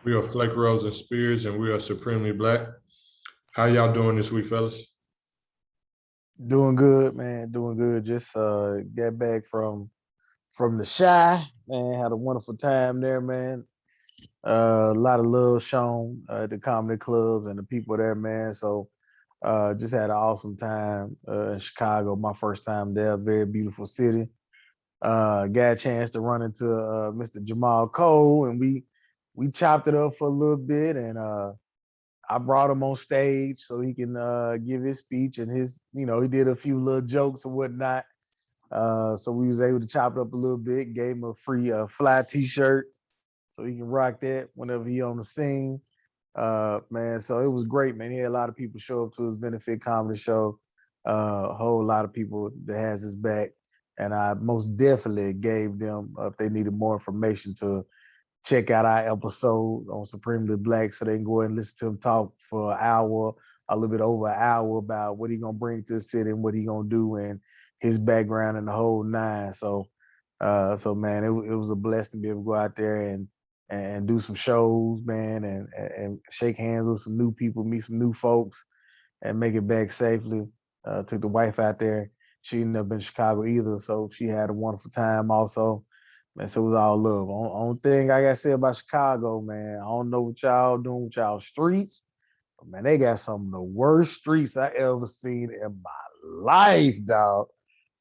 We are Flake Rose and Spears, and we are Supremely Black. How y'all doing this week, fellas? Doing good, man. Doing good. Just got back from the shy, man. Had a wonderful time there, man. A lot of love shown at the comedy clubs and the people there, man. So just had an awesome time in Chicago. My first time there. Very beautiful city. Got a chance to run into Mr. Jamal Cole, and we chopped it up for a little bit, and I brought him on stage so he can give his speech and he did a few little jokes and whatnot. So we was able to chop it up a little bit, gave him a free fly t-shirt so he can rock that whenever he on the scene. Man, so it was great, man. He had a lot of people show up to his benefit comedy show. A whole lot of people that has his back. And I most definitely gave them, if they needed more information, to check out our episode on Supremely Black so they can go ahead and listen to him talk for an hour, a little bit over an hour about what he gonna bring to the city and what he gonna do and his background and the whole nine. So man, it was a blessing to be able to go out there and do some shows, man, and shake hands with some new people, meet some new folks, and make it back safely. Took the wife out there. She never been to Chicago either, so she had a wonderful time also. Man, so it was all love. Only thing I gotta say about Chicago, man, I don't know what y'all doing with y'all streets, but man, they got some of the worst streets I ever seen in my life, dog.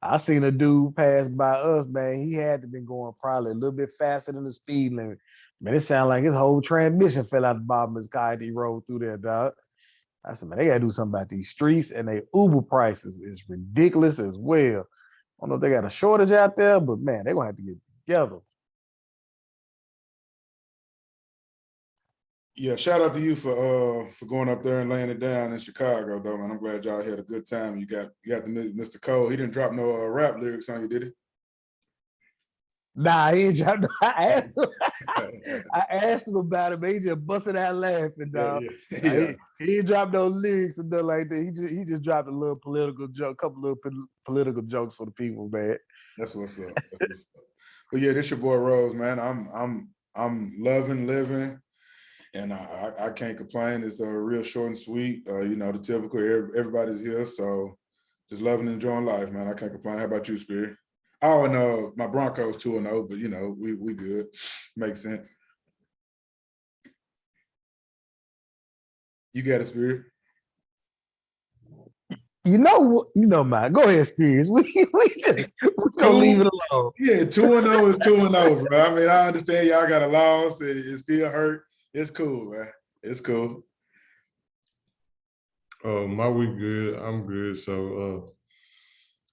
I seen a dude pass by us, man. He had to been going probably a little bit faster than the speed limit. Man, it sounded like his whole transmission fell out the bottom of his car as he rode through there, dog. I said, man, they gotta do something about these streets and their Uber prices is ridiculous as well. I don't know if they got a shortage out there, but man, they gonna have to get together. Yeah, shout out to you for going up there and laying it down in Chicago, though, man. I'm glad y'all had a good time. You got the Mr. Cole. He didn't drop no rap lyrics on you, did he? Nah, he ain't dropped. I asked him about it, but he just busted out laughing, dog. Yeah, Nah, yeah. he ain't dropped no lyrics and nothing like that. He just dropped a little political joke, couple little political jokes for the people, man. That's what's up. That's what's up. But yeah, this your boy Rose, man. I'm loving living, and I can't complain. It's real short and sweet. The typical everybody's here, so just loving and enjoying life, man. I can't complain. How about you, Spirit? Oh, and my Broncos 2-0, but we good. Makes sense. You got it, Spirit. Man. Go ahead, Steve. We gonna leave it alone. Yeah, 2-0 is 2-0, bro. I mean, I understand y'all got a loss. It still hurt. It's cool, man. It's cool. My week good. I'm good. So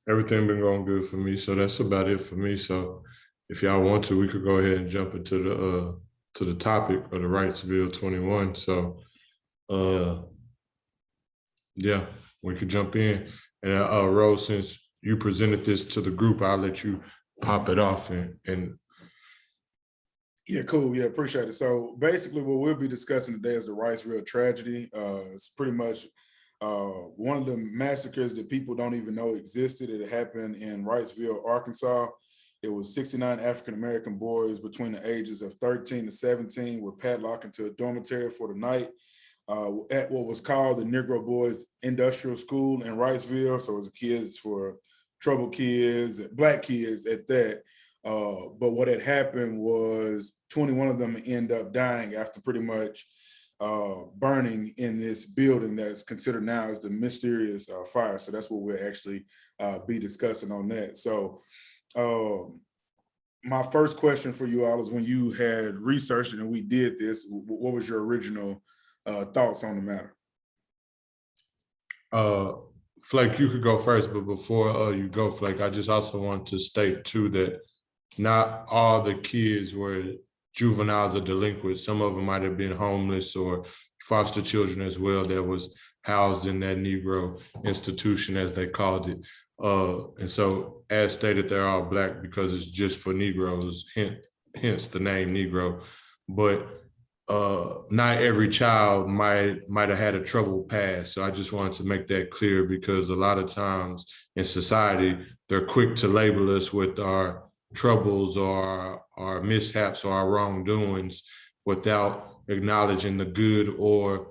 everything been going good for me. So that's about it for me. So if y'all want to, we could go ahead and jump into the topic of the Wrightsville 21. So yeah, we could jump in. And Rose, since you presented this to the group, I'll let you pop it off and Yeah, cool. Yeah, appreciate it. So basically what we'll be discussing today is the Wrightsville tragedy. It's pretty much one of the massacres that people don't even know existed. It happened in Wrightsville, Arkansas. It was 69 African-American boys between the ages of 13 to 17 were padlocked into a dormitory for the night at what was called the Negro Boys Industrial School in Wrightsville. So it was kids for troubled kids, black kids at that. But what had happened was 21 of them end up dying after pretty much burning in this building that's considered now as the mysterious fire. So that's what we'll actually be discussing on that. So my first question for you all is, when you had researched it and we did this, what was your original thoughts on the matter? Flake, you could go first, but before you go, Flake, I just also want to state too that not all the kids were juveniles or delinquents. Some of them might have been homeless or foster children as well that was housed in that Negro institution, as they called it. And so, as stated, they're all Black because it's just for Negroes, hence the name Negro. But not every child might have had a troubled past. So I just wanted to make that clear, because a lot of times in society, they're quick to label us with our troubles or our mishaps or our wrongdoings, without acknowledging the good or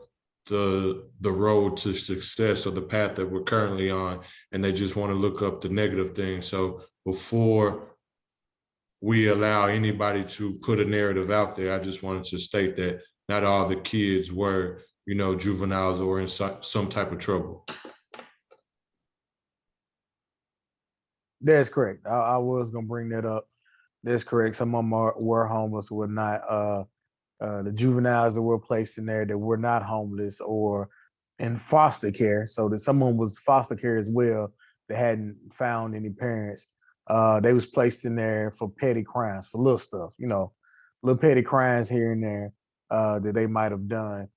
the road to success or the path that we're currently on, and they just want to look up the negative things. So before we allow anybody to put a narrative out there, I just wanted to state that not all the kids were, juveniles or in some type of trouble. That's correct. I was gonna bring that up. That's correct. Some of them were homeless, were not. The juveniles that were placed in there that were not homeless or in foster care, so that someone was foster care as well that hadn't found any parents. They was placed in there for petty crimes, for little stuff, little petty crimes here and there that they might have done.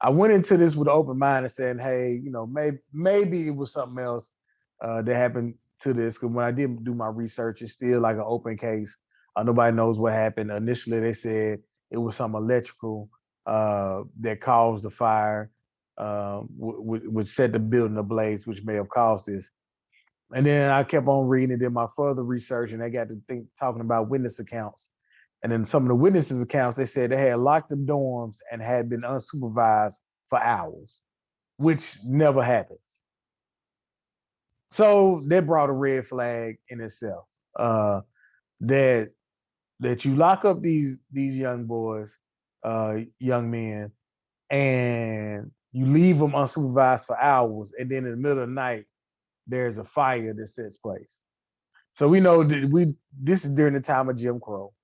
I went into this with an open mind and saying, hey, maybe it was something else that happened to this. Because when I did do my research, it's still like an open case. Nobody knows what happened. Initially, they said it was some electrical that caused the fire, would set the building ablaze, which may have caused this. And then I kept on reading and did my further research, and I got to talking about witness accounts. And then some of the witnesses' accounts, they said they had locked the dorms and had been unsupervised for hours, which never happens. So that brought a red flag in itself. That you lock up these young boys, young men, and you leave them unsupervised for hours, and then in the middle of the night, there's a fire that sets place. So we know that this is during the time of Jim Crow.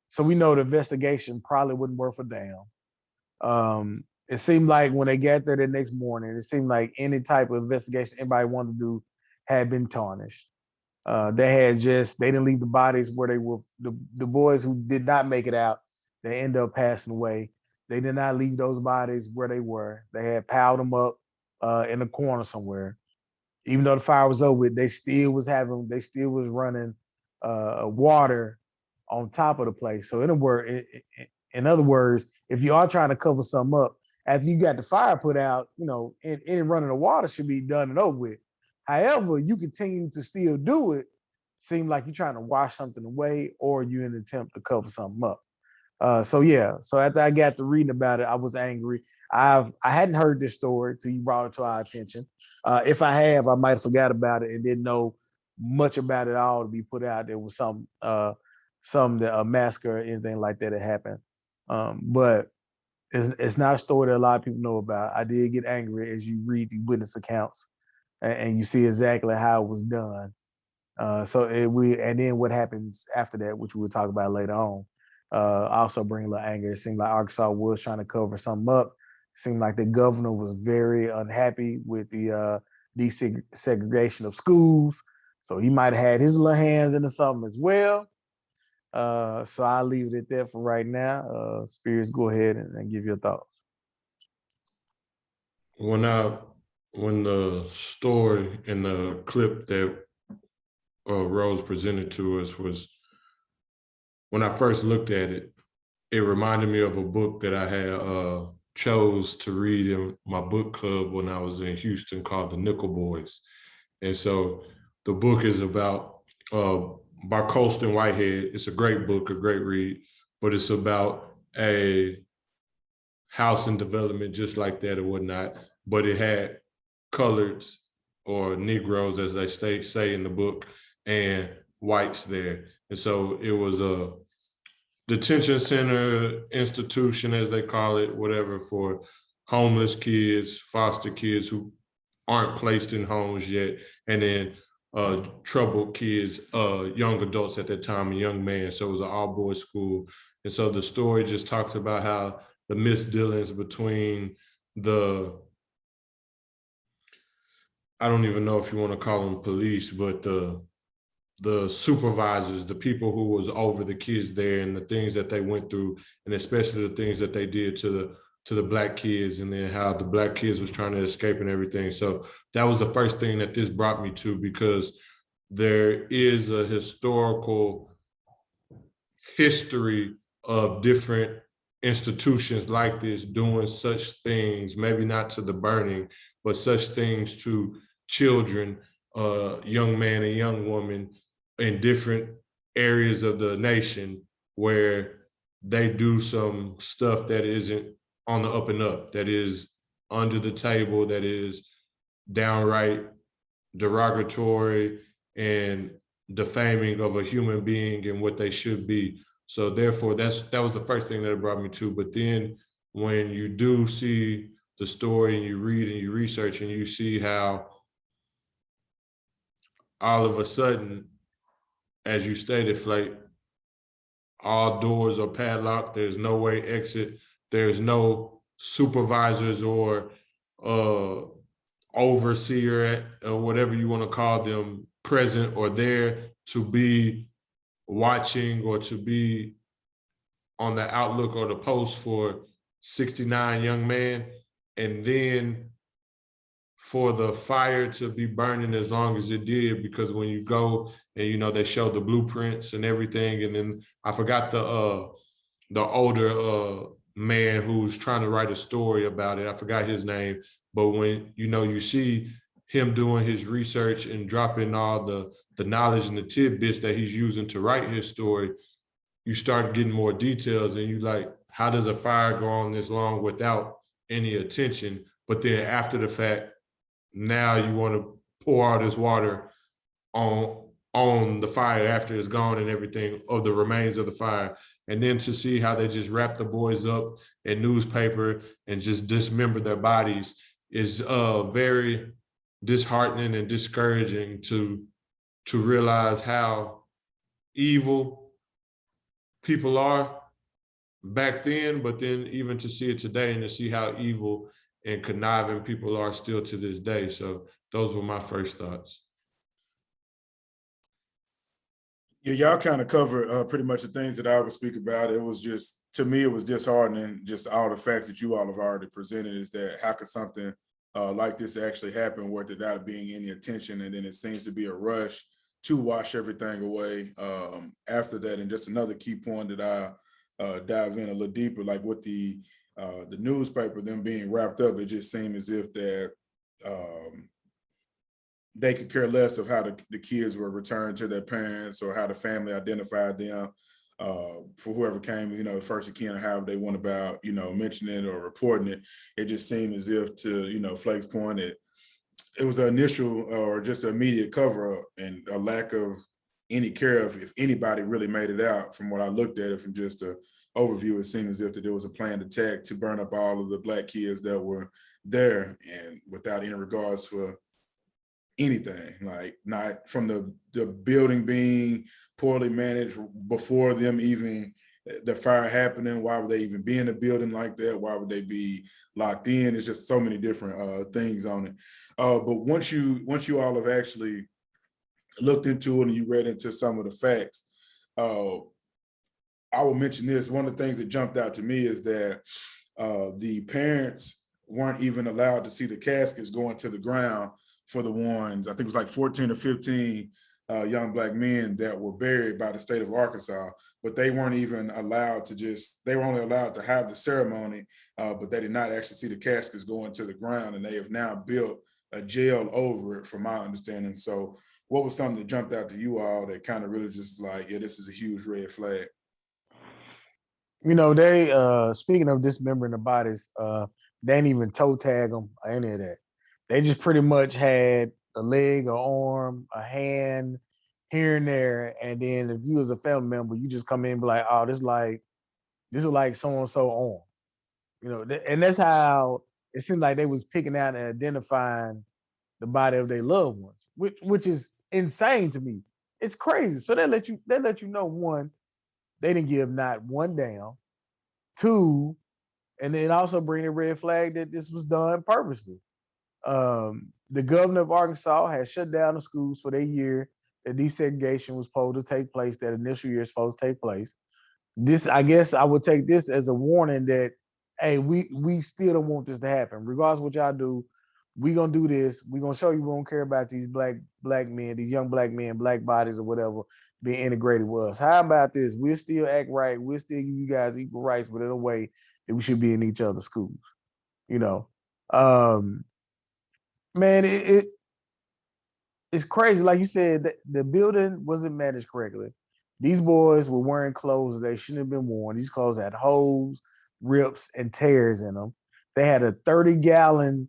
So we know the investigation probably wasn't worth a damn. It seemed like when they got there the next morning, it seemed like any type of investigation anybody wanted to do had been tarnished. They didn't leave the bodies where they were. The boys who did not make it out, they ended up passing away. They did not leave those bodies where they were. They had piled them up in a corner somewhere. Even though the fire was over, they still was running water on top of the place. So in other words, if you are trying to cover something up, after you got the fire put out, any running of water should be done and over with. However, you continue to still do it, seem like you're trying to wash something away or you're in an attempt to cover something up. So after I got to reading about it, I was angry. I hadn't heard this story till you brought it to our attention. If I have, I might have forgot about it and didn't know much about it all to be put out. There was some a massacre or anything like that happened. But it's not a story that a lot of people know about. I did get angry as you read the witness accounts and you see exactly how it was done. And then what happens after that, which we'll talk about later on, also bring a little anger. It seemed like Arkansas was trying to cover something up. It seemed like the governor was very unhappy with the desegregation of schools. So he might have had his little hands into something as well. So I'll leave it at that for right now. Spears, go ahead and give your thoughts. When the story and the clip that Rose presented to us was, when I first looked at it, it reminded me of a book that I had chose to read in my book club when I was in Houston called The Negro Boys. And so the book is about by Colston Whitehead. It's a great book, a great read, but it's about a house in development just like that or whatnot, but it had coloreds or Negroes, as they say in the book, and whites there. And so it was a detention center, institution, as they call it, whatever, for homeless kids, foster kids who aren't placed in homes yet, and then troubled kids, young adults at that time, a young man. So it was an all-boys school. And so the story just talks about how the misdealings between I don't even know if you want to call them police, but the supervisors, the people who was over the kids there, and the things that they went through, and especially the things that they did to the Black kids, and then how the Black kids was trying to escape and everything. So that was the first thing that this brought me to, because there is a historical history of different institutions like this doing such things, maybe not to the burning, but such things to children, young man and young woman in different areas of the nation, where they do some stuff that isn't on the up and up, that is under the table, that is downright derogatory and defaming of a human being and what they should be. So therefore, that was the first thing that it brought me to. But then when you do see the story and you read and you research and you see how all of a sudden, as you stated, Flake, all doors are padlocked, there's no way exit, there's no supervisors or overseer or whatever you want to call them present or there to be watching or to be on the outlook or the post for 69 young men, and then for the fire to be burning as long as it did, because when you go and they show the blueprints and everything, and then I forgot the older man who's trying to write a story about it. I forgot his name, but when you see him doing his research and dropping all the knowledge and the tidbits that he's using to write his story, you start getting more details, and you like, how does a fire go on this long without any attention? But then after the fact, now you want to pour all this water on the fire after it's gone and everything, of the remains of the fire. And then to see how they just wrap the boys up in newspaper and just dismember their bodies is very disheartening and discouraging to realize how evil people are back then, but then even to see it today and to see how evil and conniving people are still to this day. So those were my first thoughts. Yeah, y'all kind of covered pretty much the things that I would speak about. It was just, to me, it was disheartening, just all the facts that you all have already presented, is that how could something like this actually happen without being any attention? And then it seems to be a rush to wash everything away after that. And just another key point that I dive in a little deeper, like with the newspaper, them being wrapped up, it just seemed as if that they could care less of how the kids were returned to their parents or how the family identified them for whoever came, first of kin, or however they went about, mentioning it or reporting it. It just seemed as if, to, Flake's point, it was an initial or just an immediate cover up and a lack of any care of if anybody really made it out. From what I looked at it, from just a overview, it seemed as if that there was a planned attack to burn up all of the Black kids that were there, and without any regards for anything, like not from the building being poorly managed before them even the fire happening. Why would they even be in a building like that? Why would they be locked in? It's just so many different things on it. But once you all have actually looked into it and you read into some of the facts, I will mention this. One of the things that jumped out to me is that the parents weren't even allowed to see the caskets going to the ground for the ones, I think it was like 14 or 15 young Black men that were buried by the state of Arkansas, but they weren't even allowed to they were only allowed to have the ceremony, but they did not actually see the caskets going to the ground, and they have now built a jail over it, from my understanding. So what was something that jumped out to you all that kind of really just like, yeah, this is a huge red flag? They speaking of dismembering the bodies, they didn't even toe tag them or any of that. They just pretty much had a leg, an arm, a hand here and there. And then if you was a family member, you just come in and be like, oh, this is like so-and-so arm. And that's how it seemed like they was picking out and identifying the body of their loved ones, which is insane to me. It's crazy. So they let you know, one, they didn't give not one damn. Two, and then also bring a red flag that this was done purposely. The governor of Arkansas has shut down the schools for the year that desegregation was supposed to take place, that initial year is supposed to take place. This, I guess I would take this as a warning that, hey, we still don't want this to happen. Regardless of what y'all do, we gonna do this. We gonna show you we don't care about these black men, these young Black men, Black bodies or whatever being integrated with us. How about this? We'll still act right. We'll still give you guys equal rights, but in a way that we should be in each other's schools. Man, it's crazy. Like you said, the building wasn't managed correctly. These boys were wearing clothes that they shouldn't have been worn. These clothes had holes, rips, and tears in them. They had a 30-gallon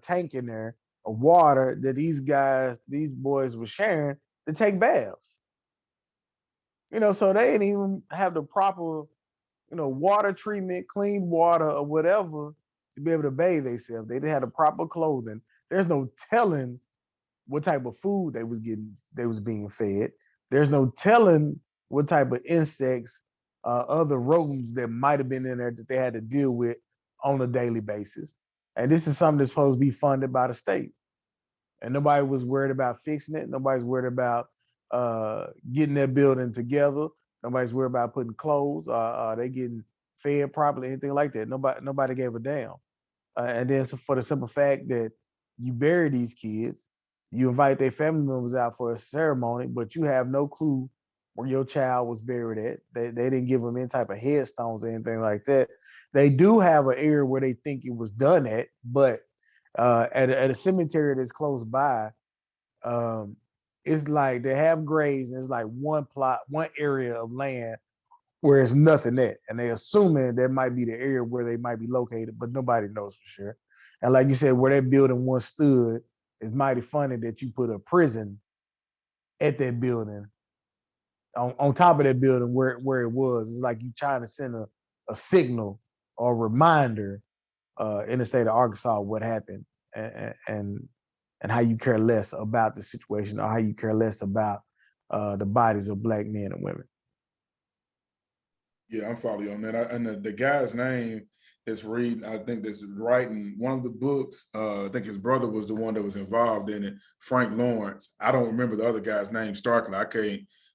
tank in there of water that these boys were sharing to take baths. So they didn't even have the proper, water treatment, clean water or whatever to be able to bathe themselves. They didn't have the proper clothing. There's no telling what type of food they was being fed. There's no telling what type of insects, other rodents that might have been in there that they had to deal with on a daily basis. And this is something that's supposed to be funded by the state. And nobody was worried about fixing it. Nobody's worried about getting their building together. Nobody's worried about putting clothes. Are they getting fed properly? Anything like that? Nobody gave a damn. And then for the simple fact that you bury these kids, you invite their family members out for a ceremony, but you have no clue where your child was buried at. They didn't give them any type of headstones or anything like that. They do have an area where they think it was done at, but at a cemetery that's close by, it's like they have graves and it's like one area of land where it's nothing at. And they assuming that might be the area where they might be located, but nobody knows for sure. And like you said, where that building once stood, it's mighty funny that you put a prison at that building, on top of that building where it was. It's like you trying to send a signal or a reminder in the state of Arkansas what happened and how you care less about the situation or how you care less about the bodies of Black men and women. Yeah, I'm following you on that. And the guy's name is reading, I think that's writing one of the books. I think his brother was the one that was involved in it, Frank Lawrence. I don't remember the other guy's name starkly.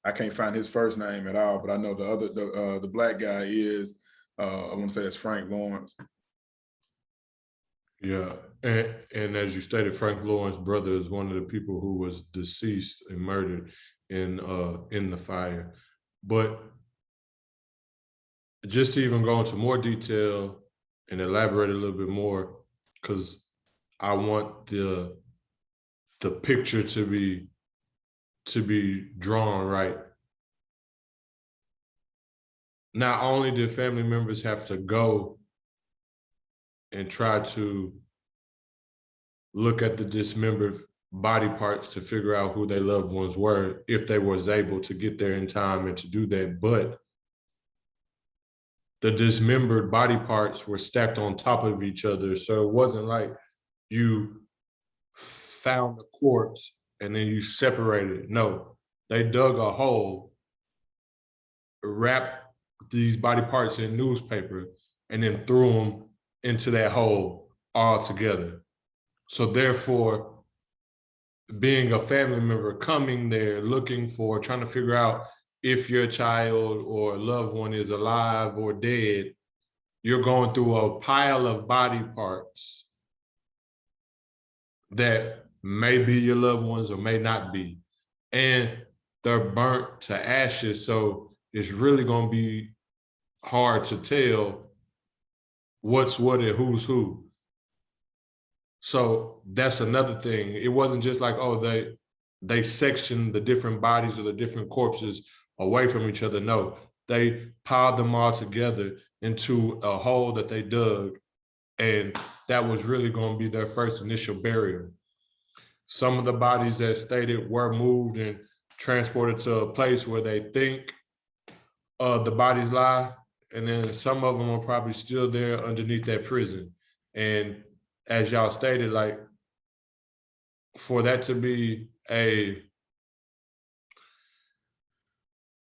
I can't find his first name at all, but I know the Black guy is, I want to say that's Frank Lawrence. Yeah, and as you stated, Frank Lawrence's brother is one of the people who was deceased and murdered in the fire. But just to even go into more detail and elaborate a little bit more, because I want the picture to be drawn right. Not only did family members have to go and try to look at the dismembered body parts to figure out who their loved ones were, if they was able to get there in time and to do that, but the dismembered body parts were stacked on top of each other. So it wasn't like you found the corpse and then you separated it. No, they dug a hole, wrapped these body parts in newspaper, and then threw them into that hole all together. So therefore, being a family member, coming there, looking for, trying to figure out if your child or loved one is alive or dead, you're going through a pile of body parts that may be your loved ones or may not be. And they're burnt to ashes, so it's really going to be hard to tell what's what and who's who. So that's another thing. It wasn't just like, oh, they sectioned the different bodies or the different corpses away from each other. No, they piled them all together into a hole that they dug, and that was really going to be their first initial burial. Some of the bodies that stated were moved and transported to a place where they think the bodies lie, and then some of them are probably still there underneath that prison. And as y'all stated, like, for that to be a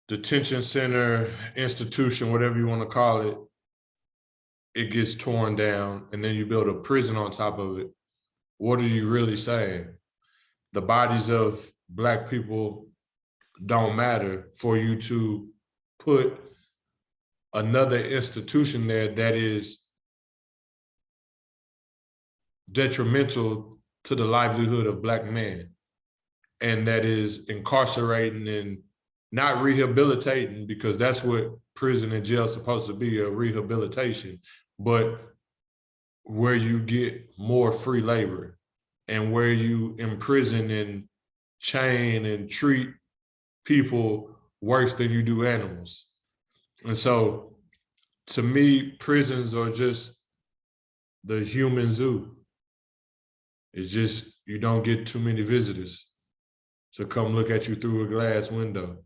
detention center, institution, whatever you want to call it, it gets torn down, and then you build a prison on top of it. What are you really saying? The bodies of Black people don't matter for you to put another institution there that is detrimental to the livelihood of Black men, and that is incarcerating and not rehabilitating, because that's what prison and jail is supposed to be, a rehabilitation, but where you get more free labor and where you imprison and chain and treat people worse than you do animals. And so to me, prisons are just the human zoo. It's just you don't get too many visitors to come look at you through a glass window.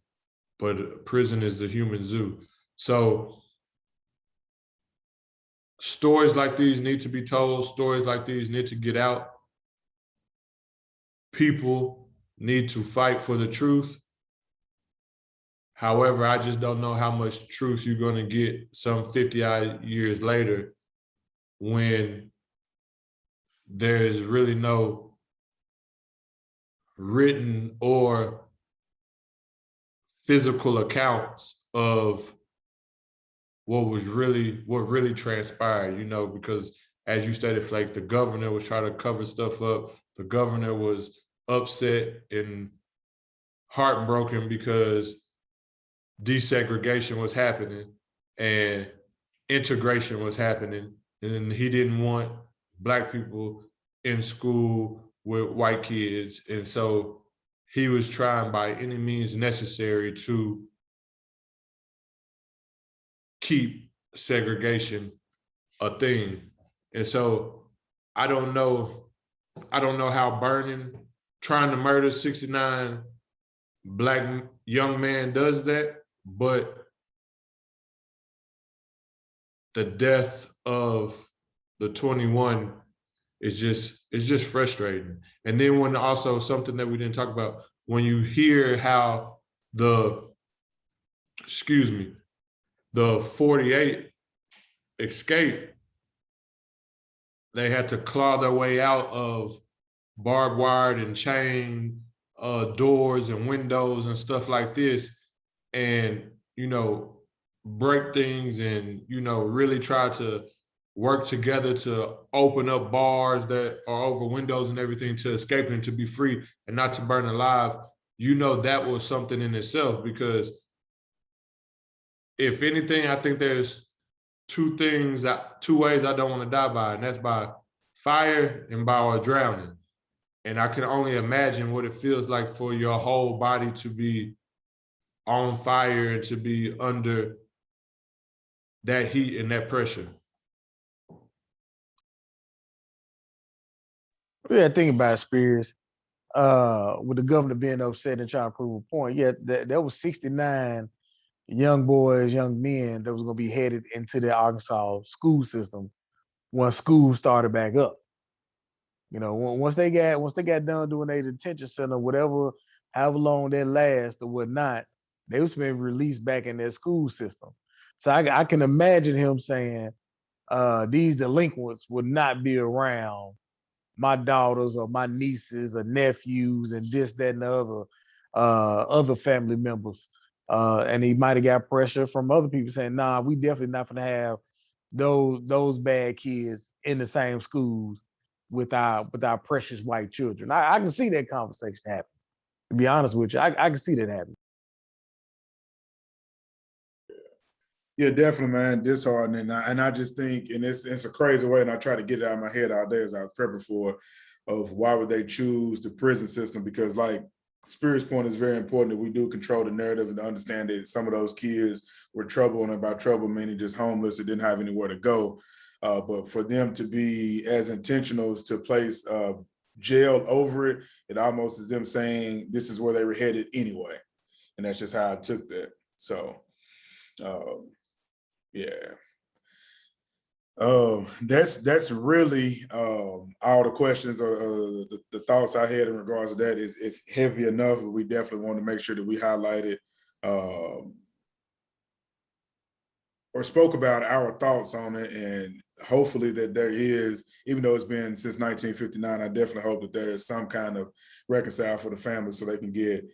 But prison is the human zoo. So stories like these need to be told. Stories like these need to get out. People need to fight for the truth. However, I just don't know how much truth you're going to get some 50 odd years later when there's really no written or physical accounts of what really transpired, because as you stated, like the governor was trying to cover stuff up. The governor was upset and heartbroken because desegregation was happening and integration was happening. And he didn't want Black people in school with white kids. And so he was trying by any means necessary to keep segregation a thing. And so I don't know how trying to murder 69 Black young man does that, but the death of the 21 is just frustrating. And then when also something that we didn't talk about, when you hear how the 48 escaped, they had to claw their way out of barbed wire and chain doors and windows and stuff like this, and break things and really try to work together to open up bars that are over windows and everything to escape and to be free and not to burn alive. That was something in itself, because if anything, I think there's two ways I don't want to die by, and that's by fire and by drowning. And I can only imagine what it feels like for your whole body to be on fire and to be under that heat and that pressure. Yeah, think about it, Spears. With the governor being upset and trying to prove a point, yeah, there was 69 young boys, young men that was going to be headed into the Arkansas school system once school started back up. Once they got done doing their detention center, whatever, however long that lasts or whatnot, they was being released back in their school system. So I can imagine him saying, these delinquents would not be around my daughters or my nieces or nephews and this, that, and the other family members. And he might have got pressure from other people saying, nah, we definitely not gonna have those bad kids in the same schools with our precious white children. I can see that conversation happen. To be honest with you, I can see that happen. Yeah, definitely, man. Disheartening, and I just think, and it's a crazy way, and I try to get it out of my head all day as I was prepping for, of why would they choose the prison system? Because, like, Spirit's point is very important, that we do control the narrative and understand that some of those kids were trouble, and about trouble meaning just homeless and didn't have anywhere to go. But for them to be as intentional as to place jail over it, it almost is them saying this is where they were headed anyway, and that's just how I took that. So. Yeah. That's really all the questions or the thoughts I had in regards to that. It's heavy enough, but we definitely want to make sure that we highlighted or spoke about our thoughts on it, and hopefully that there is, even though it's been since 1959, I definitely hope that there is some kind of reconcile for the family so they can get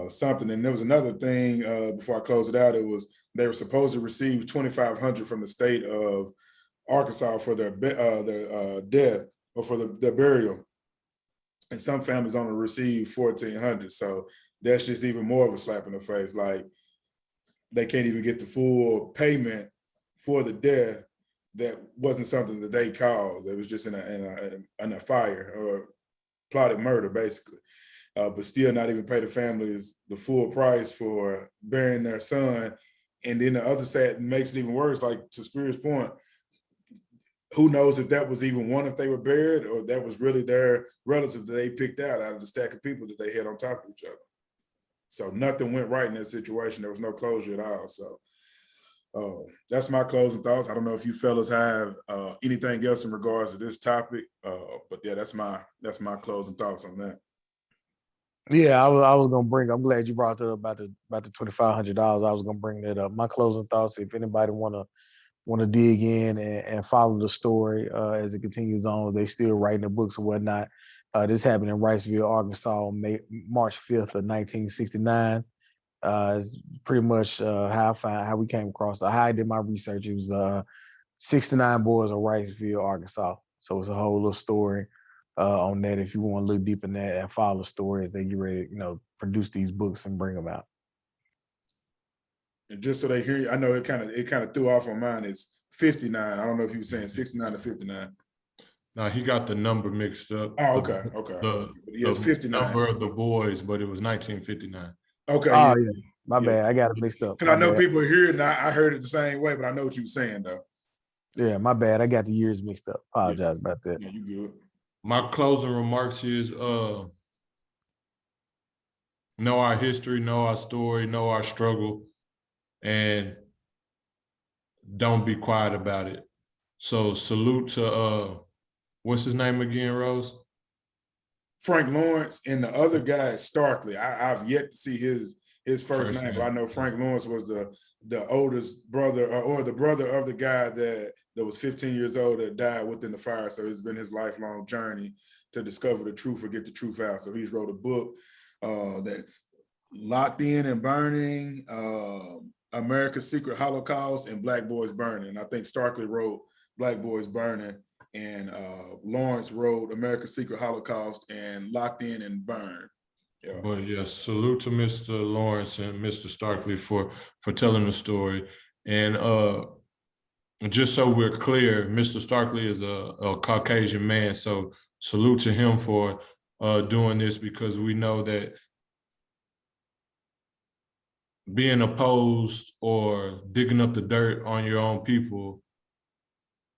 something. And there was another thing before I close it out. It was they were supposed to receive $2,500 from the state of Arkansas for their death or for their burial, and some families only receive $1,400. So that's just even more of a slap in the face. Like, they can't even get the full payment for the death that wasn't something that they caused. It was just in a fire or plotted murder, basically. but still not even pay the families the full price for burying their son. And then the other side makes it even worse, like to Spears' point, who knows if that was even one if they were buried or that was really their relative that they picked out of the stack of people that they had on top of each other. So nothing went right in that situation. There was no closure at all. So that's my closing thoughts. I don't know if you fellas have anything else in regards to this topic, but yeah, that's my closing thoughts on that. Yeah, I was gonna bring. I'm glad you brought that up about the $2,500. I was gonna bring that up. My closing thoughts. If anybody wanna dig in and follow the story as it continues on, they still writing the books and whatnot. This happened in Wrightsville, Arkansas, on March 5th of 1969. It's pretty much how we came across. How I did my research. It was 69 boys of Wrightsville, Arkansas. So it's a whole little story on that. If you want to look deep in that and follow the story as they get ready, produce these books and bring them out. And just so they hear you, I know it kind of threw off on mine. It's 59. I don't know if you were saying 69 or 59. No, he got the number mixed up. Oh, okay. It's 59. Number of the boys, but it was 1959. Okay. Oh yeah, my bad. I got it mixed up. Because I know people hear it, and I heard it the same way, but I know what you were saying though. Yeah, my bad. I got the years mixed up. Apologize about that. Yeah, you good. My closing remarks is know our history, know our story, know our struggle, and don't be quiet about it. So salute to what's his name again, Rose? Frank Lawrence, and the other guy is Starkley. I've yet to see his first name, but I know Frank Lawrence was the oldest brother or the brother of the guy that was 15 years old that died within the fire. So it's been his lifelong journey to discover the truth or get the truth out. So he's wrote a book that's Locked In and Burning, America's Secret Holocaust, and Black Boys Burning. I think Starkley wrote Black Boys Burning, and Lawrence wrote America's Secret Holocaust and Locked In and Burned. Yeah. But yes, salute to Mr. Lawrence and Mr. Starkley for telling the story. And just so we're clear, Mr. Starkley is a Caucasian man. So salute to him for doing this, because we know that being opposed or digging up the dirt on your own people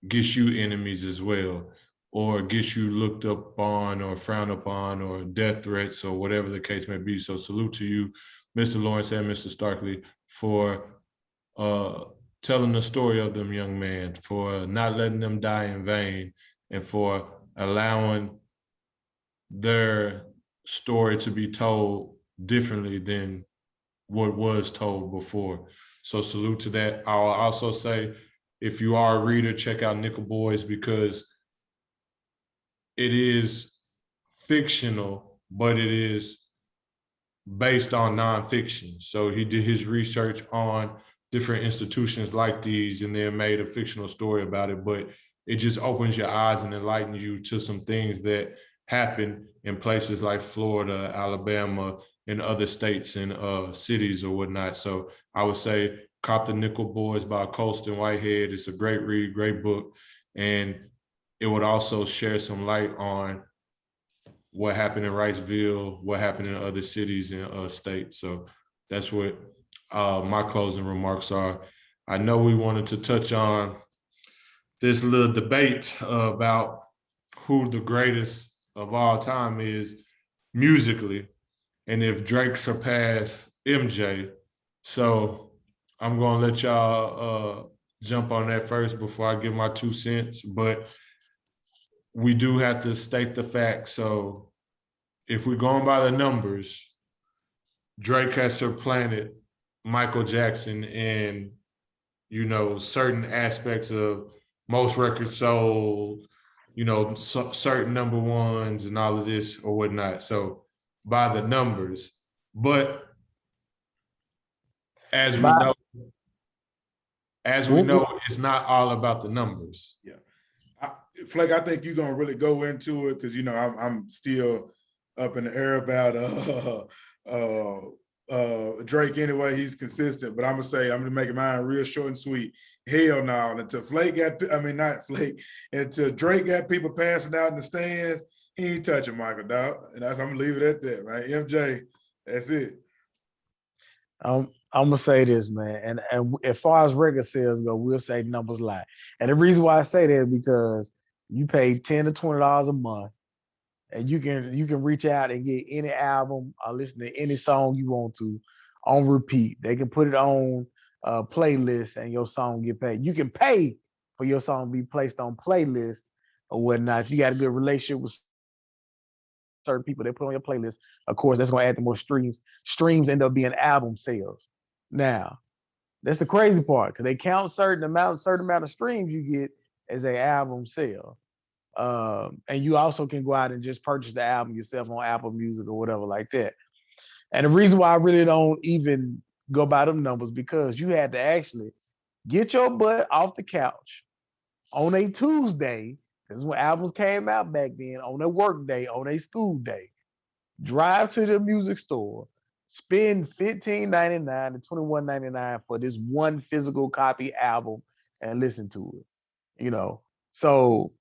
gets you enemies as well, or gets you looked up on or frowned upon or death threats or whatever the case may be. So salute to you, Mr. Lawrence and Mr. Starkley, for telling the story of them young men, for not letting them die in vain, and for allowing their story to be told differently than what was told before. So salute to that. I'll also say, if you are a reader, check out Negro Boys, because it is fictional, but it is based on nonfiction. So he did his research on different institutions like these and then made a fictional story about it. But it just opens your eyes and enlightens you to some things that happen in places like Florida, Alabama, and other states and cities or whatnot. So I would say cop the Negro Boys by Colston Whitehead. It's a great read, great book. And it would also share some light on what happened in Wrightsville, what happened in other cities and states. So that's what my closing remarks are. I know we wanted to touch on this little debate about who the greatest of all time is musically, and if Drake surpassed MJ. So I'm gonna let y'all jump on that first before I give my 2 cents, but we do have to state the facts. So if we're going by the numbers, Drake has supplanted Michael Jackson in, certain aspects of most records sold, certain number ones and all of this or whatnot. So by the numbers, but as we know, it's not all about the numbers. Yeah. Flake, I think you're gonna really go into it because I'm still up in the air about Drake anyway. He's consistent, but I'm gonna make mine real short and sweet. Hell no. Until Flake until Drake got people passing out in the stands, He ain't touching Michael, dog. And I'm gonna leave it at that, right? MJ, that's it. I'm gonna say this, man, and as far as record sales go, we'll say numbers lie. And the reason why I say that is because you pay $10 to $20 a month, and you can reach out and get any album or listen to any song you want to on repeat. They can put it on a playlist, and your song get paid. You can pay for your song to be placed on playlists or whatnot. If you got a good relationship with certain people that put on your playlist, of course, that's gonna add to more streams. Streams end up being album sales. Now, that's the crazy part because they count certain amount of streams you get as a album sale. And you also can go out and just purchase the album yourself on Apple Music or whatever like that. And the reason why I really don't even go by them numbers because you had to actually get your butt off the couch on a Tuesday. This is when albums came out back then, on a work day, on a school day. Drive to the music store, spend $15.99 to $21.99 for this one physical copy album and listen to it. So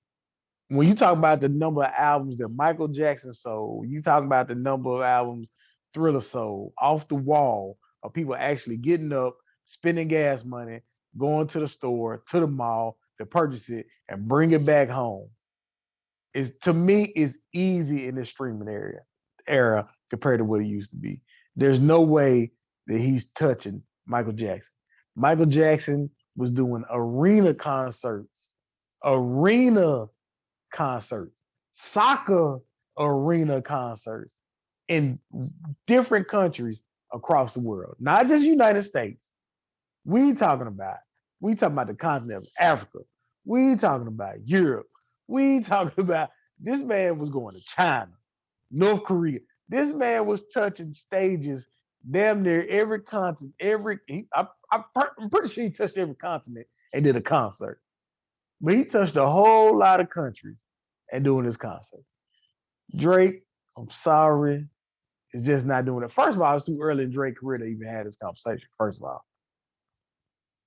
when you talk about the number of albums that Michael Jackson sold, you talk about the number of albums Thriller sold, Off the Wall, of people actually getting up, spending gas money, going to the store, to the mall to purchase it and bring it back home. To me, is easy in the streaming era compared to what it used to be. There's no way that he's touching Michael Jackson. Michael Jackson was doing arena concerts, soccer arena concerts in different countries across the world, not just United States. We talking about the continent of Africa. We talking about Europe. We talking about this man was going to China, North Korea. This man was touching stages damn near every continent. I'm pretty sure he touched every continent and did a concert. But he touched a whole lot of countries and doing his concerts. Drake, I'm sorry, is just not doing it. First of all, it's too early in Drake's career to even have this conversation. First of all,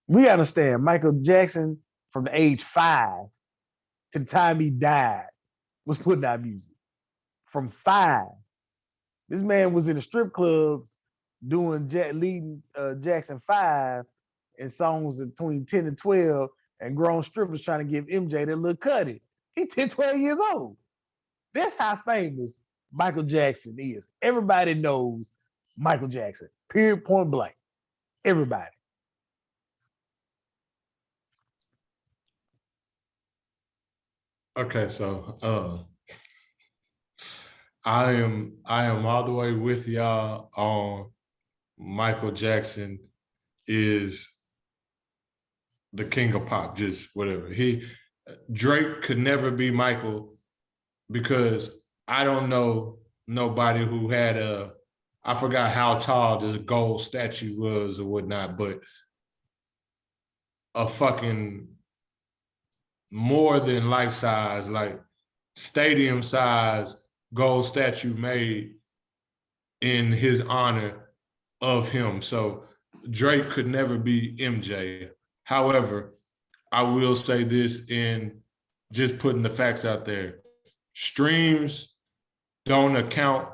we understand Michael Jackson from the age 5 to the time he died was putting out music. From 5, this man was in the strip clubs doing leading Jackson 5 and songs between 10 and 12, and grown strippers trying to give MJ that little cutty. He's 10, 12 years old. That's how famous Michael Jackson is. Everybody knows Michael Jackson, period, point blank. Everybody. Okay, so I am all the way with y'all on Michael Jackson is the king of pop, just whatever. Drake could never be Michael because I don't know nobody who had I forgot how tall the gold statue was or whatnot, but a fucking more than life size, like stadium size gold statue made in his honor of him. So Drake could never be MJ. However, I will say this in just putting the facts out there. Streams don't account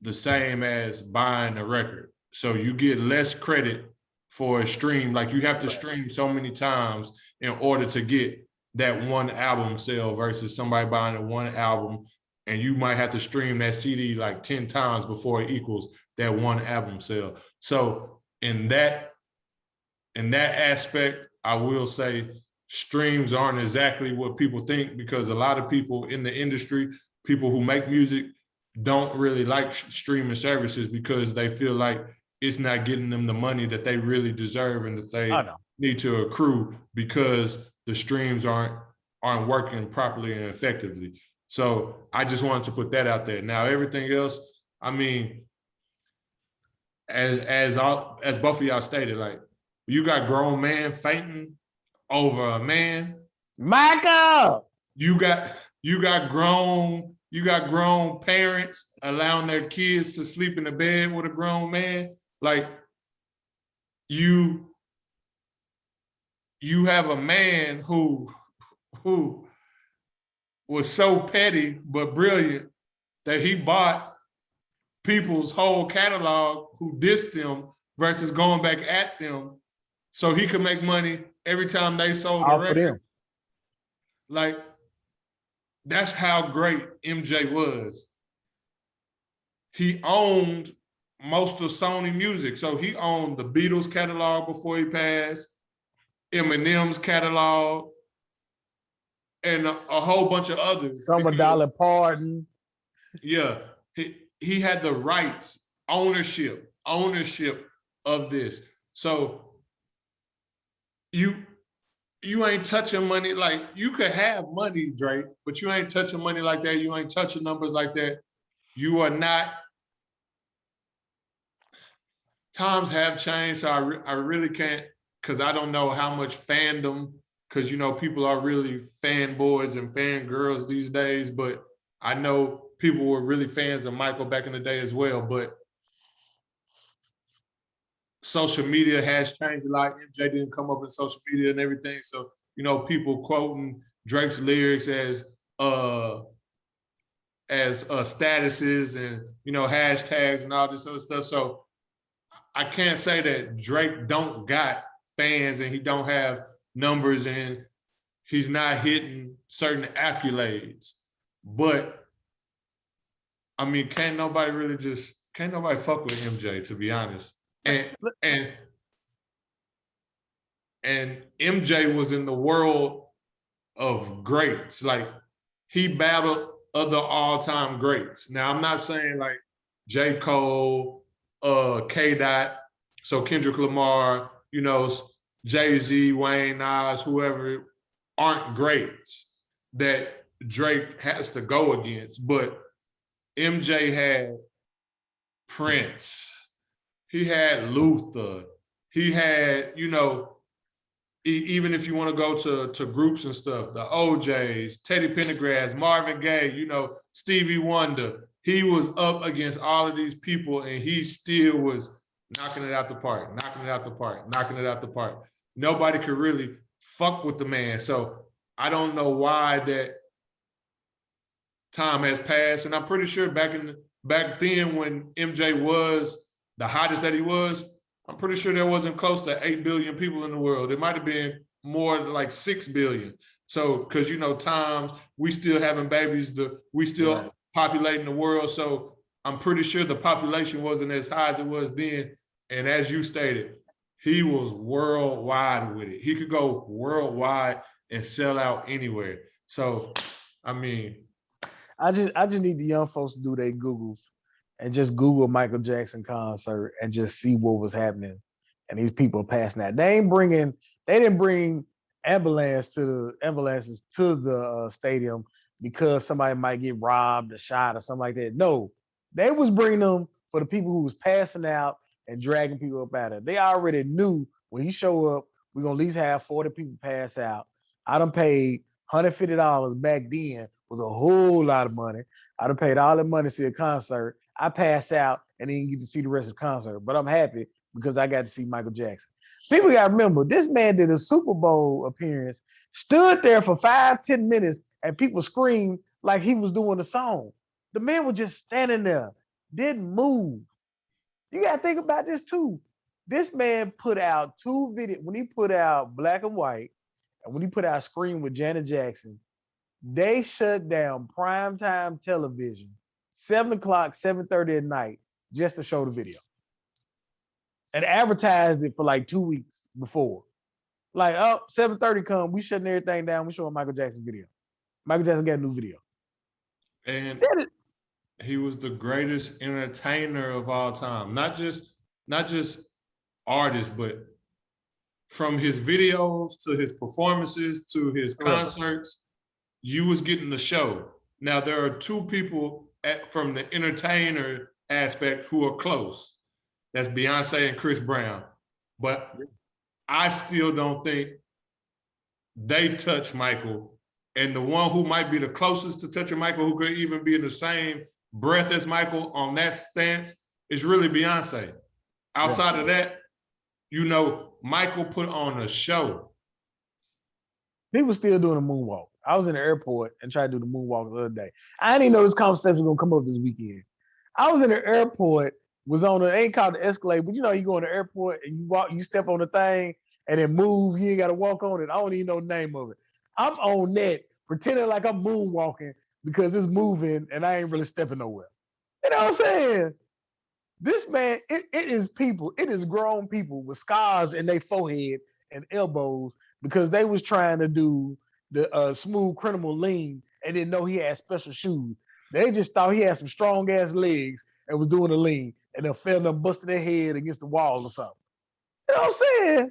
the same as buying a record. So you get less credit for a stream. Like you have to stream so many times in order to get that one album sale versus somebody buying a one album, and you might have to stream that CD like 10 times before it equals that one album sale. So in that aspect, I will say streams aren't exactly what people think, because a lot of people in the industry, people who make music, don't really like streaming services because they feel like it's not getting them the money that they really deserve and that they need to accrue because the streams aren't working properly and effectively. So I just wanted to put that out there. Now, everything else, I mean, as both of y'all stated, like you got grown man fainting over a man. Michael! You got grown parents allowing their kids to sleep in the bed with a grown man. Like you have a man who was so petty but brilliant that he bought people's whole catalog who dissed them versus going back at them so he could make money every time they sold a All for record. them. Like, that's how great MJ was. He owned most of Sony Music. So he owned the Beatles catalog before he passed, Eminem's catalog, and a whole bunch of others. Summer Dollar Pardon. Yeah, he had the rights, ownership of this. So you ain't touching money. Like, you could have money, Drake, but you ain't touching money like that. You ain't touching numbers like that. You are not. Times have changed, so I really can't, because I don't know how much fandom, because, you know, people are really fanboys and fangirls these days, but I know people were really fans of Michael back in the day as well, but social media has changed a lot. MJ didn't come up in social media and everything, so, you know, people quoting Drake's lyrics as statuses and, you know, hashtags and all this other stuff. So I can't say that Drake don't got fans and he don't have numbers and he's not hitting certain accolades, but I mean, can't nobody fuck with MJ, to be honest. And MJ was in the world of greats. Like, he battled other all-time greats. Now, I'm not saying like J. Cole, K-Dot, so Kendrick Lamar, you know, Jay-Z, Wayne, Nas, whoever, aren't greats that Drake has to go against. But MJ had Prince, he had Luther, he had, you know, even if you want to go to groups and stuff, the OJs, Teddy Pendergrass, Marvin Gaye, you know, Stevie Wonder, he was up against all of these people and he still was knocking it out the park. Nobody could really fuck with the man. So I don't know why that time has passed. And I'm pretty sure back then when MJ was the hottest that he was, I'm pretty sure there wasn't close to 8 billion people in the world. It might have been more like 6 billion. So, because, you know, times we still having babies, we still populating the world. So I'm pretty sure the population wasn't as high as it was then. And as you stated, he was worldwide with it. He could go worldwide and sell out anywhere. So, I mean, I just need the young folks to do their Googles and just Google Michael Jackson concert and just see what was happening. And these people passing out. They didn't bring ambulances to the stadium because somebody might get robbed or shot or something like that. No, they was bringing them for the people who was passing out and dragging people up out of it. They already knew when you show up, we're gonna at least have 40 people pass out. I done paid $150 back then, was a whole lot of money. I done paid all that money to see a concert. I passed out and didn't get to see the rest of the concert, but I'm happy because I got to see Michael Jackson. People got to remember, this man did a Super Bowl appearance, stood there for 5-10 minutes, and people screamed like he was doing a song. The man was just standing there, didn't move. You got to think about this too. This man put out 2 videos. When he put out Black and White, and when he put out Scream with Janet Jackson, they shut down primetime television, 7 o'clock, 7:30 at night, just to show the video. And advertised it for like 2 weeks before. Like, 7:30 come, we shutting everything down, we showing Michael Jackson video. Michael Jackson got a new video. And he was the greatest entertainer of all time. Not just artist, but from his videos to his performances to his concerts, you was getting the show. Now, there are 2 people from the entertainer aspect who are close. That's Beyonce and Chris Brown. But I still don't think they touch Michael. And the one who might be the closest to touching Michael, who could even be in the same breath as Michael on that stance, is really Beyonce. Outside of that, you know, Michael put on a show. He was still doing a moonwalk. I was in the airport and tried to do the moonwalk the other day. I didn't even know this conversation was gonna come up this weekend. I was in the airport, was on ain't called the Escalade, but you know, you go in the airport and you walk, you step on the thing and then move, you ain't gotta walk on it. I don't even know the name of it. I'm on that, pretending like I'm moonwalking because it's moving and I ain't really stepping nowhere. You know what I'm saying? This man, it is people, it is grown people with scars in their forehead and elbows because they was trying to do the smooth criminal lean and didn't know he had special shoes. They just thought he had some strong ass legs and was doing a lean and then fell and busted their head against the walls or something. You know what I'm saying?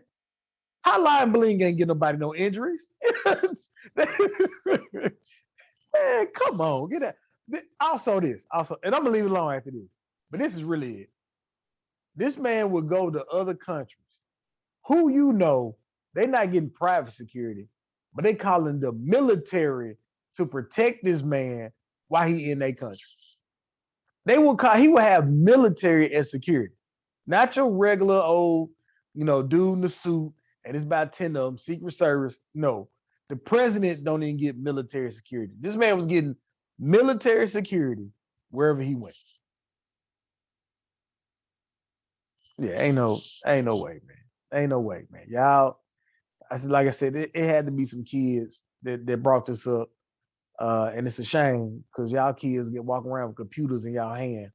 Hotline bling ain't get nobody no injuries. Man, come on, get that. Also, and I'm gonna leave it alone after this. But this is really it. This man would go to other countries who you know they're not getting private security, but they calling the military to protect this man while he in their country. He will have military as security, not your regular old, dude in the suit, and it's about 10 of them, Secret Service. No, the president don't even get military security. This man was getting military security wherever he went. Yeah, ain't no way, man. Ain't no way, man. Y'all, like I said, it had to be some kids that brought this up. And it's a shame because y'all kids get walking around with computers in y'all hand.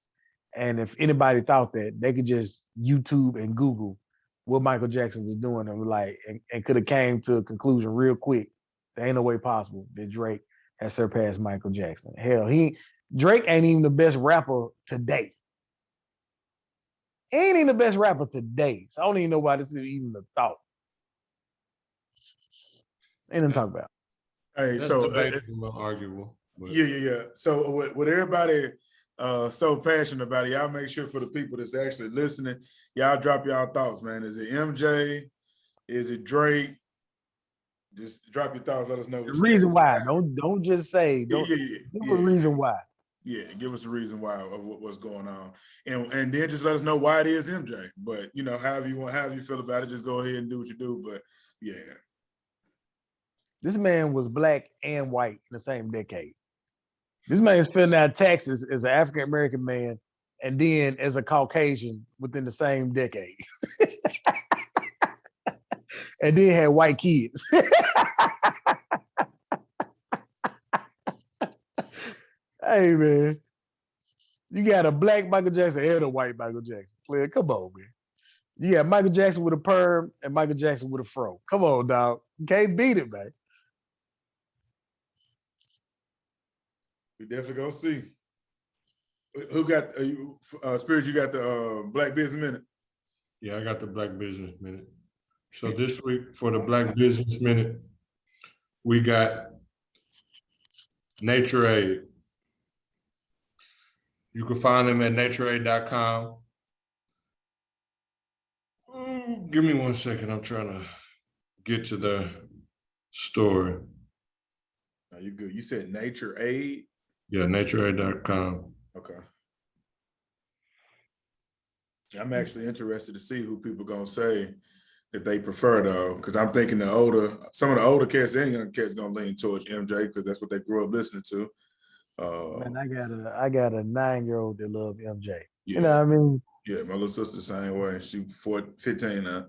And if anybody thought that, they could just YouTube and Google what Michael Jackson was doing and could have came to a conclusion real quick. There ain't no way possible that Drake has surpassed Michael Jackson. Hell, Drake ain't even the best rapper today. Ain't even the best rapper today. So I don't even know why this is even a thought. Ain't nothing to talk about. Hey, That's so debatable, arguable. But. Yeah. So with everybody so passionate about it, y'all make sure for the people that's actually listening, y'all drop y'all thoughts, man. Is it MJ? Is it Drake? Just drop your thoughts. Let us know. The reason why. Don't just say. Don't give a reason why. Yeah, give us a reason why of what's going on, and then just let us know why it is MJ. But however you feel about it, just go ahead and do what you do. But yeah, this man was black and white in the same decade. This man is filling out taxes as an African American man, and then as a Caucasian within the same decade, and then had white kids. Hey, man, you got a black Michael Jackson and a white Michael Jackson. Player, come on, man. You got Michael Jackson with a perm and Michael Jackson with a fro. Come on, dog. You can't beat it, man. we definitely gonna see. Who got Spirits? You got the Black Business Minute. Yeah, I got the Black Business Minute. So this week for the Black Business Minute, we got Nature Aid. You can find them at natureaid.com. Give me 1 second. I'm trying to get to the story. No, you're good. You said Nature Aid? Yeah, natureaid.com. Okay. I'm actually interested to see who people gonna say that they prefer though, because I'm thinking some of the older cats and young cats gonna lean towards MJ because that's what they grew up listening to. Man, I got a 9-year-old that loves MJ. Yeah. You know what I mean? Yeah, my little sister the same way. She's 15 now.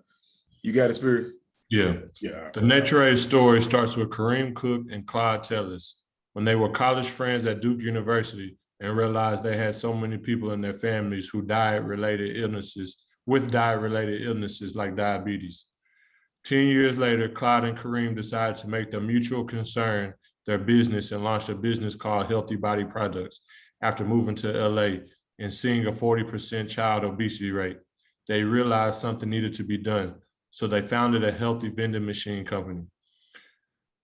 You got a Spirit? Yeah. The Nature Aid story starts with Kareem Cook and Clyde Tellis when they were college friends at Duke University and realized they had so many people in their families who with diet-related illnesses like diabetes. 10 years later, Clyde and Kareem decided to make their mutual concern their business and launched a business called Healthy Body Products after moving to LA and seeing a 40% child obesity rate. They realized something needed to be done, so they founded a healthy vending machine company.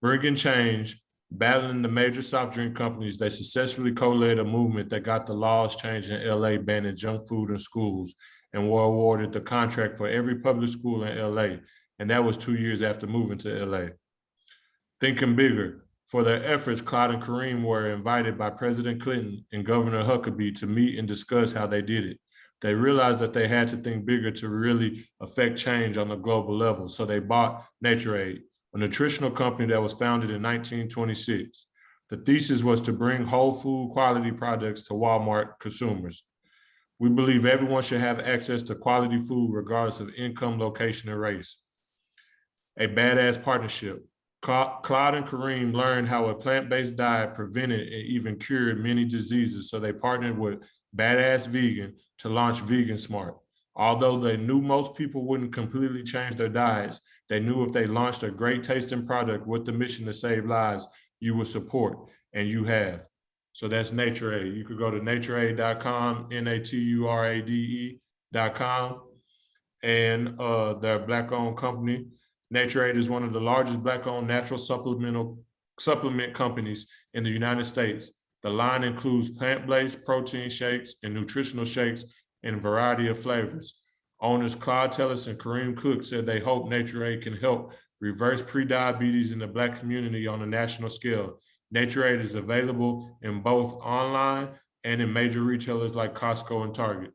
Bringing change, battling the major soft drink companies, they successfully co-led a movement that got the laws changed in LA banning junk food in schools and were awarded the contract for every public school in LA. And that was 2 years after moving to LA. Thinking bigger, for their efforts, Clyde and Kareem were invited by President Clinton and Governor Huckabee to meet and discuss how they did it. They realized that they had to think bigger to really affect change on a global level. So they bought Nature Aid, a nutritional company that was founded in 1926. The thesis was to bring whole food quality products to Walmart consumers. We believe everyone should have access to quality food regardless of income, location, and race. A badass partnership. Claude and Kareem learned how a plant-based diet prevented and even cured many diseases, so they partnered with Badass Vegan to launch Vegan Smart. Although they knew most people wouldn't completely change their diets, they knew if they launched a great tasting product with the mission to save lives, you would support, and you have. So that's NatureAid. You could go to naturaid.com, naturade.com, and they're a Black-owned company. NatureAid is one of the largest Black-owned natural supplement companies in the United States. The line includes plant-based protein shakes and nutritional shakes in a variety of flavors. Owners Claude Tellis and Kareem Cook said they hope NatureAid can help reverse prediabetes in the Black community on a national scale. NatureAid is available in both online and in major retailers like Costco and Target,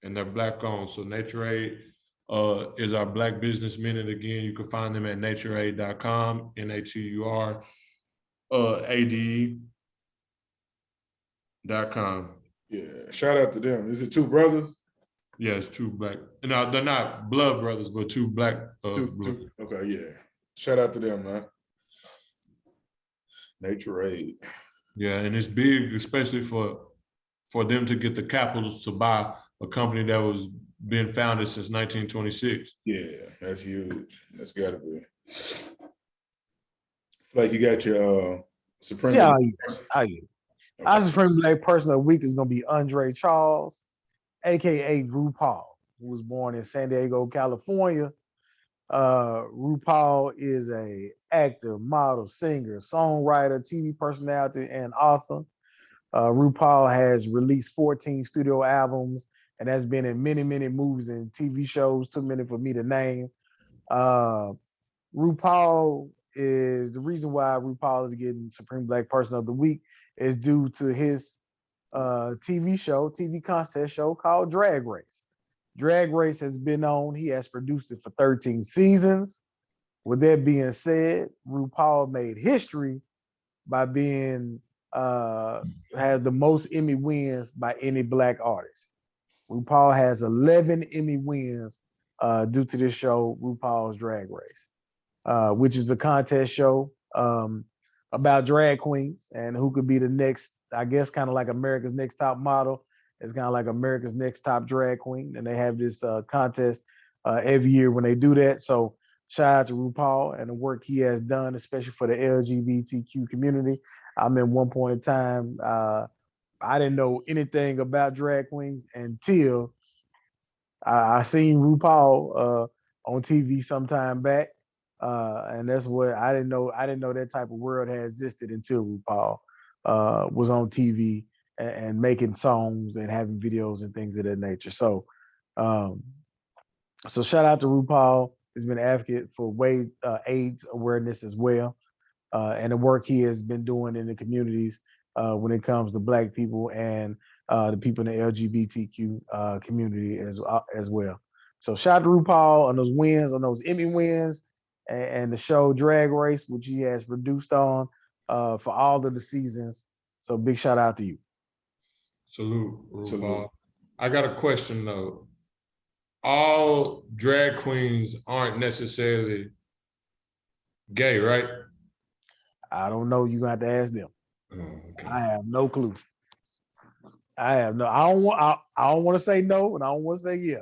and they're Black-owned. So NatureAid is our Black business minute. Again, you can find them at naturaid.com, naturade.com. Yeah, shout out to them. Is it two brothers? Yeah, it's two Black. No, they're not blood brothers, but two Black. Two. Okay, yeah. Shout out to them, man. NatureAid. Yeah, and it's big, especially for them to get the capital to buy a company that was been founded since 1926. Yeah, that's huge. That's gotta be. Like you got your Supreme. Yeah, Okay. Our Supreme Black Person of the Week is gonna be Andre Charles, aka RuPaul, who was born in San Diego, California. RuPaul is a actor, model, singer, songwriter, TV personality, and author. RuPaul has released 14 studio albums and has been in many, many movies and TV shows, too many for me to name. RuPaul is the reason why RuPaul is getting Supreme Black Person of the Week is due to his TV contest show called Drag Race. Drag Race has been on, he has produced it for 13 seasons. With that being said, RuPaul made history by being has the most Emmy wins by any Black artist. RuPaul has 11 Emmy wins due to this show, RuPaul's Drag Race, which is a contest show about drag queens and who could be the next, I guess, kind of like America's Next Top Model. It's kind of like America's Next Top Drag Queen. And they have this contest every year when they do that. So shout out to RuPaul and the work he has done, especially for the LGBTQ community. I mean, one point in time, I didn't know anything about drag queens until I seen RuPaul on TV sometime back. And that's what I didn't know that type of world had existed until RuPaul was on TV and making songs and having videos and things of that nature. So so shout out to RuPaul. He's been an advocate for AIDS awareness as well. And the work he has been doing in the communities when it comes to Black people and the people in the LGBTQ community as well. So shout out to RuPaul on those wins, on those Emmy wins, and the show Drag Race, which he has produced on for all of the seasons. So big shout out to you. Salute, RuPaul. I got a question though. All drag queens aren't necessarily gay, right? I don't know. You're gonna have to ask them. Oh, okay. I have no clue. I don't want to say no, and I don't want to say yeah,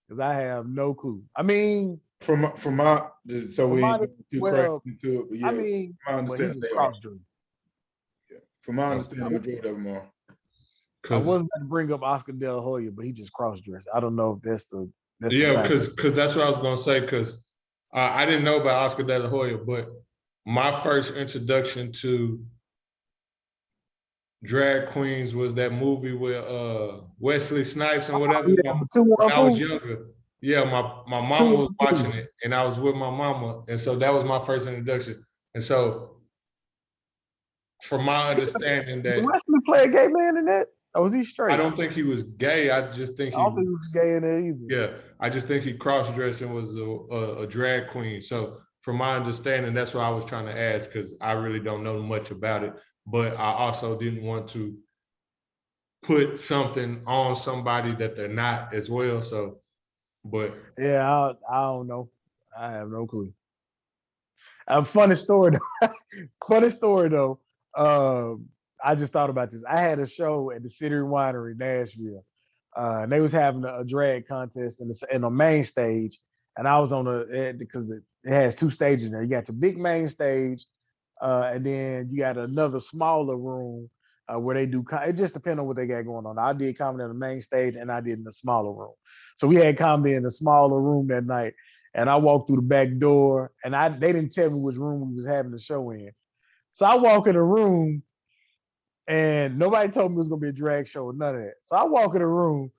because I have no clue. I mean, from my so we well, into it, but yeah, I mean, my understanding they are. Yeah. From my understanding, majority of them are. I wasn't going to bring up Oscar De La Hoya, but he just cross-dressed. I don't know if that's the because that's what I was going to say, because I didn't know about Oscar De La Hoya, but my first introduction to drag queens was that movie with Wesley Snipes and whatever. When I was younger. Yeah, my mama was watching it, and I was with my mama, and so that was my first introduction. And so, from my understanding, that did Wesley play a gay man in that? Or was he straight? I don't think he was gay. I just think I don't think he was gay in there either. Yeah, I just think he cross-dressed and was a drag queen. So from my understanding, that's why I was trying to ask, because I really don't know much about it. But I also didn't want to put something on somebody that they're not as well. So, but Yeah, I don't know. I have no clue. Funny story though. Funny story though. I just thought about this. I had a show at the City Winery, Nashville. And they was having a drag contest in the main stage, and I was on because it has two stages there. You got the big main stage, and then you got another smaller room where they do. It just depends on what they got going on. I did comedy on the main stage, and I did in the smaller room. So we had comedy in the smaller room that night, and I walked through the back door, and they didn't tell me which room we was having the show in. So I walk in the room, and nobody told me it was gonna be a drag show or none of that. So I walk in the room,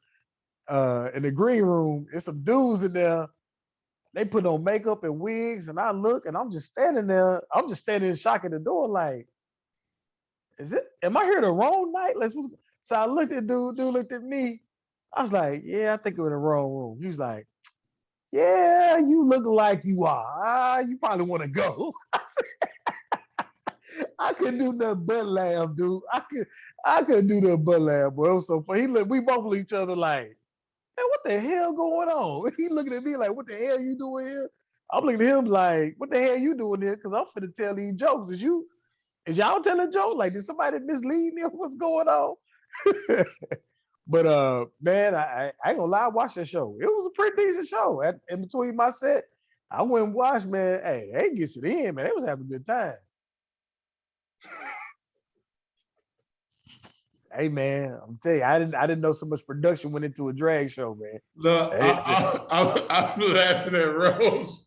in the green room, there's some dudes in there. They put on makeup and wigs, and I look, and I'm just standing there. I'm just standing in shock at the door, like, am I here the wrong night? So I looked at dude looked at me. I was like, yeah, I think we're in the wrong room. He was like, yeah, you look like you are. You probably want to go. I couldn't do nothing but laugh, dude. I couldn't do nothing but laugh, boy. It was so funny. We both looked at each other like, man, what the hell going on? He looking at me like, what the hell you doing here? I'm looking at him like, what the hell you doing here? Because I'm finna tell these jokes. Is y'all telling jokes? Like, did somebody mislead me or what's going on? But man, I ain't gonna lie, I watched that show. It was a pretty decent show. In between my set, I went and watched, man. Hey, they gets it in, man. They was having a good time. Hey man, I'm telling you, I didn't know so much production went into a drag show, man. look, I'm laughing at Rose.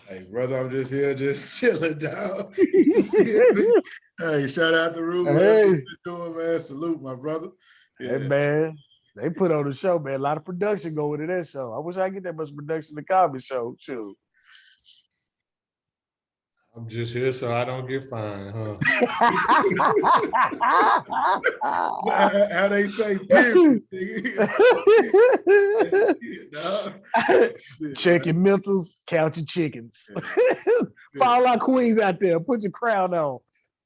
Hey, brother, I'm just here, just chilling, dog. Hey, shout out to Ruben. Hey. What you doing, man? Salute, my brother. Yeah. Hey man, they put on the show, man. A lot of production going into that show. I wish I could get that much production in the comedy show, too. I'm just here so I don't get fined, huh? How they say, period. Check your mentals, count your chickens. For all our queens out there, put your crown on.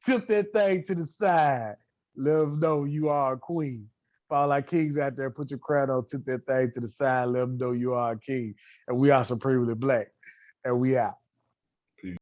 Tip that thing to the side. Let them know you are a queen. For all our kings out there, put your crown on, tip that thing to the side. Let them know you are a king. And we are supremely black. And we out.